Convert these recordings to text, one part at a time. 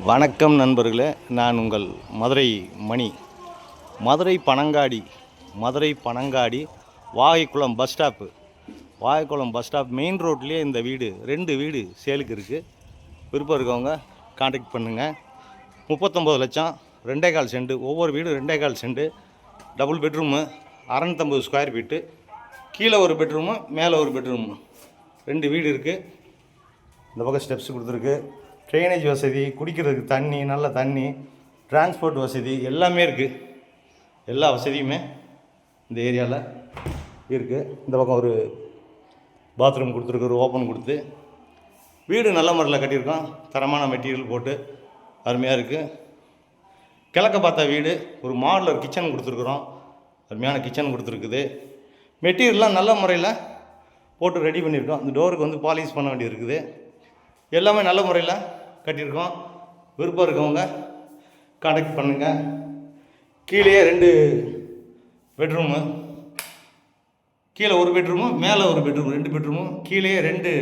வணக்கம் நண்பர்களே, நான் உங்கள் Madurai Mani. Madurai Panangadi Vagaikulam bus stop main ரோட்லேயே இந்த வீடு 2 வீடு சேலுக்கு இருக்குது. விருப்பம் இருக்கவங்க கான்டாக்ட் பண்ணுங்கள். 39 லட்சம், 2.25 சென்ட், ஒவ்வொரு வீடு 2.25 cent, double bedroom, 650 square feet, கீழே ஒரு பெட்ரூமு, மேலே ஒரு பெட்ரூமு, 2 வீடு இருக்குது. இந்த பக்கம் ஸ்டெப்ஸ் கொடுத்துருக்கு. ட்ரைனேஜ் வசதி, குடிக்கிறதுக்கு தண்ணி, நல்ல தண்ணி, டிரான்ஸ்போர்ட் வசதி எல்லாமே இருக்குது. எல்லா வசதியுமே இந்த ஏரியாவில் இருக்குது. இந்த பக்கம் ஒரு பாத்ரூம் கொடுத்துருக்கு, ஒரு ஓப்பன் கொடுத்து. வீடு நல்ல முறையில் கட்டியிருக்கோம். தரமான மெட்டீரியல் போட்டு அருமையாக இருக்குது. கிழக்க பார்த்த வீடு, ஒரு மாடலர் கிச்சன் கொடுத்துருக்குறோம். அருமையான கிச்சன் கொடுத்துருக்குது. மெட்டீரியல்லாம் நல்ல முறையில் போட்டு ரெடி பண்ணியிருக்கோம். இந்த டோருக்கு வந்து பாலிஷ் பண்ண வேண்டியது இருக்குது. எல்லாமே நல்ல முறையில் கட்டியிருக்கோம். விருப்பம் இருக்கவங்க கான்டாக்ட் பண்ணுங்கள். கீழே 2 பெட்ரூமு, கீழே ஒரு பெட்ரூமு, மேலே ஒரு பெட்ரூமு, 2 பெட்ரூமு, கீழே 2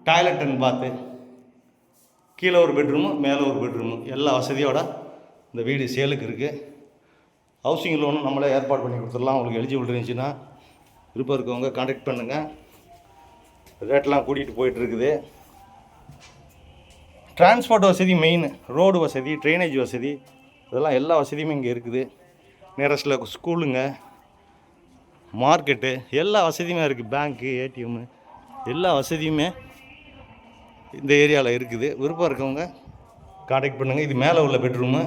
டாய்லெட் அண்ட் பாத்து, கீழே ஒரு பெட்ரூமு, மேலே ஒரு பெட்ரூமு, எல்லா வசதியோட இந்த வீடு சேலுக்கு இருக்குது. ஹவுசிங் லோனும் நம்மளே ஏற்பாடு பண்ணி கொடுத்துடலாம். உங்களுக்கு எலிஜிபிள் இருந்துச்சுன்னா விருப்பம் இருக்கவங்க கான்டாக்ட் பண்ணுங்கள். ரேட்லாம் கூட்டிகிட்டு போயிட்டுருக்குது. டிரான்ஸ்போர்ட் வசதி மெயின், ரோடு வசதி, ட்ரைனேஜ் வசதி, இதெல்லாம் எல்லா வசதியுமே இங்கே இருக்குது. நியரஸ்ட்டில் ஸ்கூலுங்க, மார்க்கெட்டு, எல்லா வசதியுமே இருக்குது. பேங்க்கு, ஏடிஎம்மு, எல்லா வசதியுமே இந்த ஏரியாவில் இருக்குது. விருப்பம் இருக்கவங்க கான்டாக்ட் பண்ணுங்கள். இது மேலே உள்ள பெட்ரூமு.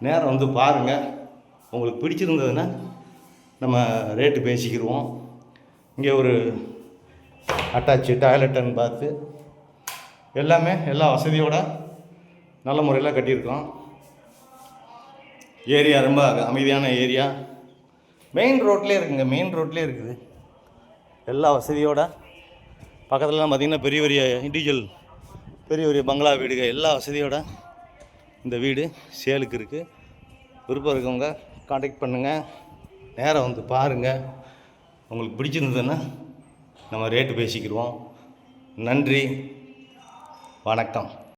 நேரம் வந்து பாருங்கள். உங்களுக்கு பிடிச்சிருந்ததுன்னா நம்ம ரேட்டு பேசிக்கிடுவோம். இங்கே ஒரு அட்டாச்சு டாய்லெட் அண்ட் பாத்து, எல்லாமே எல்லா வசதியோட நல்ல முறையில் கட்டியிருக்கோம். ஏரியா ரொம்ப அமைதியான ஏரியா. மெயின் ரோட்லேயே இருக்குங்க, மெயின் ரோட்லேயே இருக்குது. எல்லா வசதியோட பக்கத்துலலாம் பார்த்திங்கன்னா பெரிய பெரிய இண்டிவிஜுவல், பெரிய பெரிய பங்களா வீடுகள், எல்லா வசதியோட இந்த வீடு சேலுக்கு இருக்குது. விருப்பம் இருக்கவங்க கான்டாக்ட் பண்ணுங்கள். நேரம் வந்து பாருங்கள். உங்களுக்கு பிடிச்சிருந்ததுன்னா நம்ம ரேட்டு பேசிக்கிடுவோம். நன்றி, வணக்கம்.